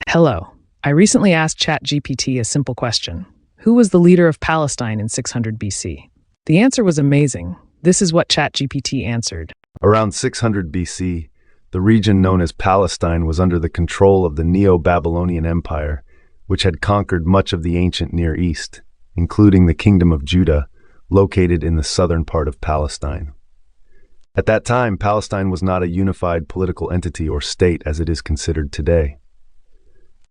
Hello. I recently asked ChatGPT a simple question. Who was the leader of Palestine in 600 BC? The answer was amazing. This is what ChatGPT answered. Around 600 BC, the region known as Palestine was under the control of the Neo-Babylonian Empire, which had conquered much of the ancient Near East, including the Kingdom of Judah, located in the southern part of Palestine. At that time, Palestine was not a unified political entity or state as it is considered today.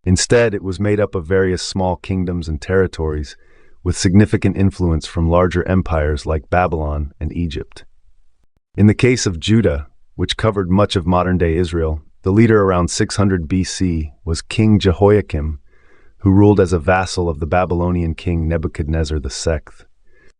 Instead, it was made up of various small kingdoms and territories, with significant influence from larger empires like Babylon and Egypt. In the case of Judah, which covered much of modern-day Israel, the leader around 600 BC was King Jehoiakim, who ruled as a vassal of the Babylonian king Nebuchadnezzar II.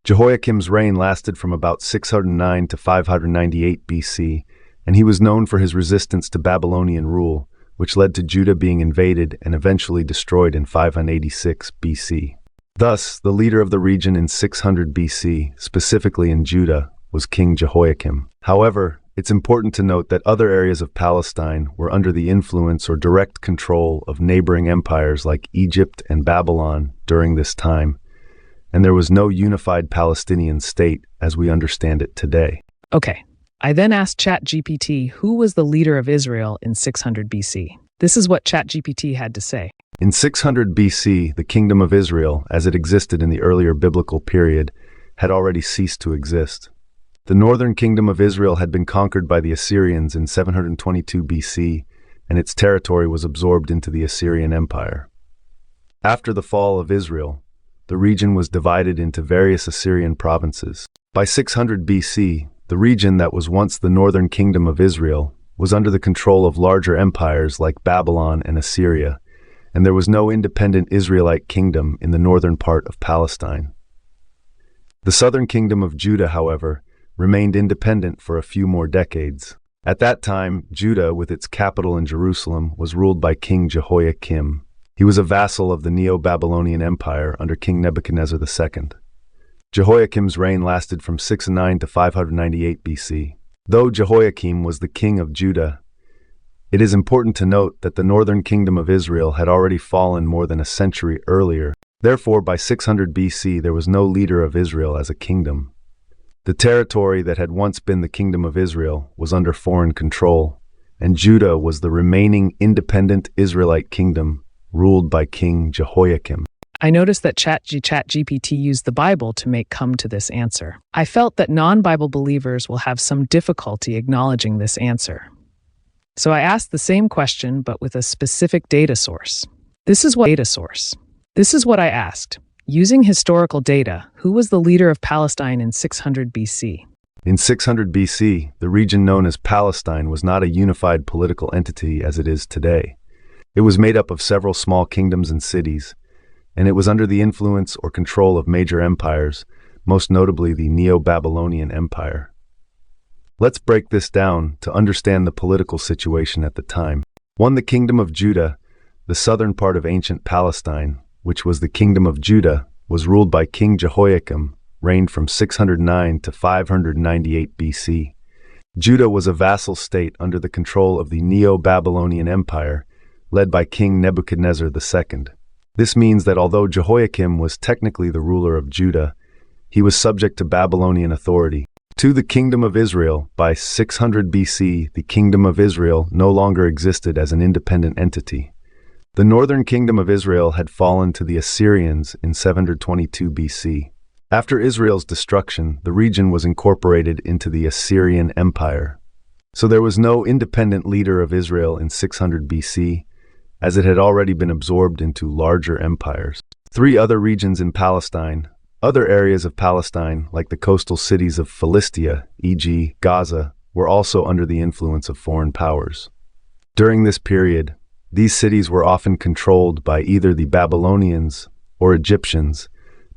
Jehoiakim's reign lasted from about 609 to 598 BC, and he was known for his resistance to Babylonian rule, which led to Judah being invaded and eventually destroyed in 586 BC. Thus, the leader of the region in 600 BC, specifically in Judah, was King Jehoiakim. However, it's important to note that other areas of Palestine were under the influence or direct control of neighboring empires like Egypt and Babylon during this time, and there was no unified Palestinian state as we understand it today. Okay. I then asked ChatGPT who was the leader of Israel in 600 BC. This is what ChatGPT had to say. In 600 BC, the Kingdom of Israel, as it existed in the earlier biblical period, had already ceased to exist. The northern kingdom of Israel had been conquered by the Assyrians in 722 BC, and its territory was absorbed into the Assyrian Empire. After the fall of Israel, the region was divided into various Assyrian provinces. By 600 BC, the region that was once the northern kingdom of Israel was under the control of larger empires like Babylon and Assyria, and there was no independent Israelite kingdom in the northern part of Palestine. The southern kingdom of Judah, however, remained independent for a few more decades. At that time, Judah, with its capital in Jerusalem, was ruled by King Jehoiakim. He was a vassal of the Neo-Babylonian Empire under King Nebuchadnezzar II. Jehoiakim's reign lasted from 609 to 598 BC. Though Jehoiakim was the king of Judah, it is important to note that the northern kingdom of Israel had already fallen more than a century earlier. Therefore, by 600 BC, there was no leader of Israel as a kingdom. The territory that had once been the kingdom of Israel was under foreign control, and Judah was the remaining independent Israelite kingdom ruled by King Jehoiakim. I noticed that ChatGPT used the Bible to come to this answer. I felt that non-Bible believers will have some difficulty acknowledging this answer. So I asked the same question, but with a specific data source. This is what I asked. Using historical data, who was the leader of Palestine in 600 BC? In 600 BC, the region known as Palestine was not a unified political entity as it is today. It was made up of several small kingdoms and cities, and it was under the influence or control of major empires, most notably the Neo-Babylonian Empire. Let's break this down to understand the political situation at the time. 1. The Kingdom of Judah, the southern part of ancient Palestine, which was the Kingdom of Judah, was ruled by King Jehoiakim, reigned from 609 to 598 BC. Judah was a vassal state under the control of the Neo-Babylonian Empire, led by King Nebuchadnezzar II. This means that although Jehoiakim was technically the ruler of Judah, he was subject to Babylonian authority. 2. The Kingdom of Israel. By 600 BC, the Kingdom of Israel no longer existed as an independent entity. The northern kingdom of Israel had fallen to the Assyrians in 722 BC. After Israel's destruction, the region was incorporated into the Assyrian Empire. So there was no independent leader of Israel in 600 BC, as it had already been absorbed into larger empires. 3. Other regions in Palestine. Other areas of Palestine, like the coastal cities of Philistia, e.g. Gaza, were also under the influence of foreign powers. During this period, these cities were often controlled by either the Babylonians or Egyptians,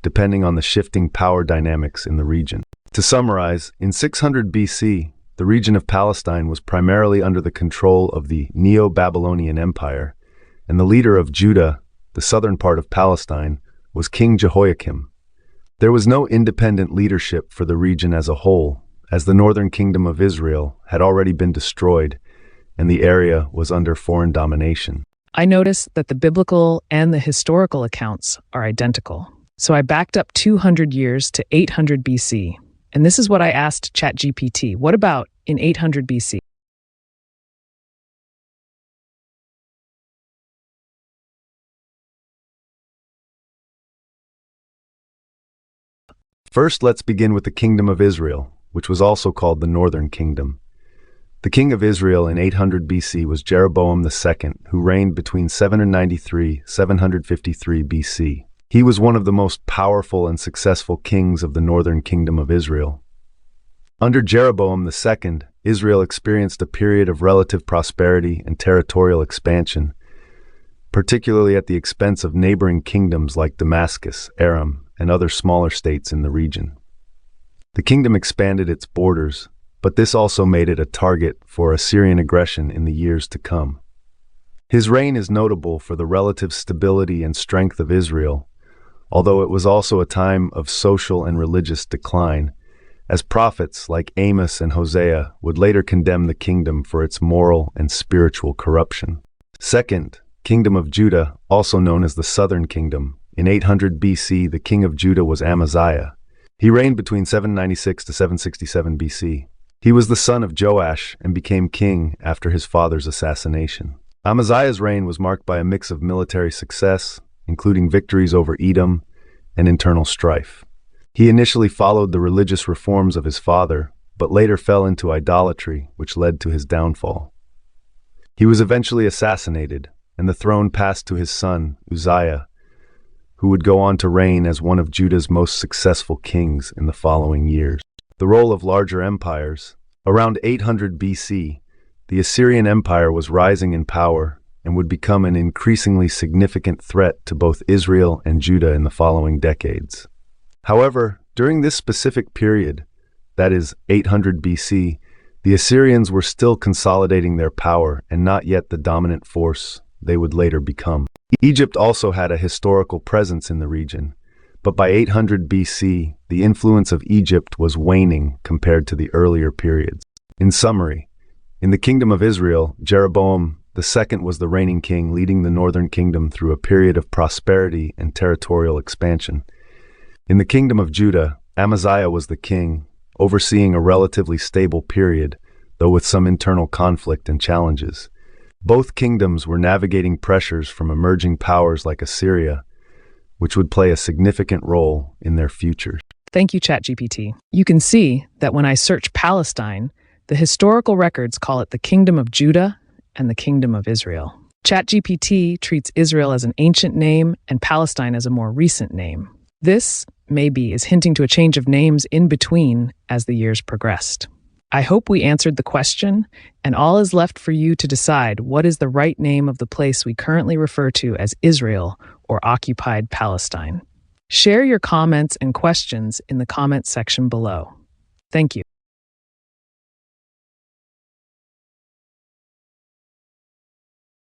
depending on the shifting power dynamics in the region. To summarize, in 600 BC, the region of Palestine was primarily under the control of the Neo-Babylonian Empire, and the leader of Judah, the southern part of Palestine, was King Jehoiakim. There was no independent leadership for the region as a whole, as the northern kingdom of Israel had already been destroyed and the area was under foreign domination. I noticed that the biblical and the historical accounts are identical. So I backed up 200 years to 800 BC. And this is what I asked ChatGPT. What about in 800 BC? First, let's begin with the Kingdom of Israel, which was also called the Northern Kingdom. The king of Israel in 800 BC was Jeroboam II, who reigned between 793 and 753 BC. He was one of the most powerful and successful kings of the Northern Kingdom of Israel. Under Jeroboam II, Israel experienced a period of relative prosperity and territorial expansion, particularly at the expense of neighboring kingdoms like Damascus, Aram, and other smaller states in the region. The kingdom expanded its borders, but this also made it a target for Assyrian aggression in the years to come. His reign is notable for the relative stability and strength of Israel, although it was also a time of social and religious decline, as prophets like Amos and Hosea would later condemn the kingdom for its moral and spiritual corruption. Second, Kingdom of Judah, also known as the Southern Kingdom. In 800 BC, the king of Judah was Amaziah. He reigned between 796 to 767 BC. He was the son of Joash and became king after his father's assassination. Amaziah's reign was marked by a mix of military success, including victories over Edom, and internal strife. He initially followed the religious reforms of his father, but later fell into idolatry, which led to his downfall. He was eventually assassinated, and the throne passed to his son, Uzziah, who would go on to reign as one of Judah's most successful kings in the following years. The role of larger empires. Around 800 BC, the Assyrian Empire was rising in power and would become an increasingly significant threat to both Israel and Judah in the following decades. However, during this specific period, that is 800 BC, the Assyrians were still consolidating their power and not yet the dominant force they would later become. Egypt also had a historical presence in the region, but by 800 BC, the influence of Egypt was waning compared to the earlier periods. In summary, in the Kingdom of Israel, Jeroboam II was the reigning king, leading the northern kingdom through a period of prosperity and territorial expansion. In the Kingdom of Judah, Amaziah was the king, overseeing a relatively stable period, though with some internal conflict and challenges. Both kingdoms were navigating pressures from emerging powers like Assyria, which would play a significant role in their futures. Thank you, ChatGPT. You can see that when I search Palestine, the historical records call it the Kingdom of Judah and the Kingdom of Israel. ChatGPT treats Israel as an ancient name and Palestine as a more recent name. This, maybe, is hinting to a change of names in between as the years progressed. I hope we answered the question, and all is left for you to decide what is the right name of the place we currently refer to as Israel or occupied Palestine. Share your comments and questions in the comment section below. Thank you.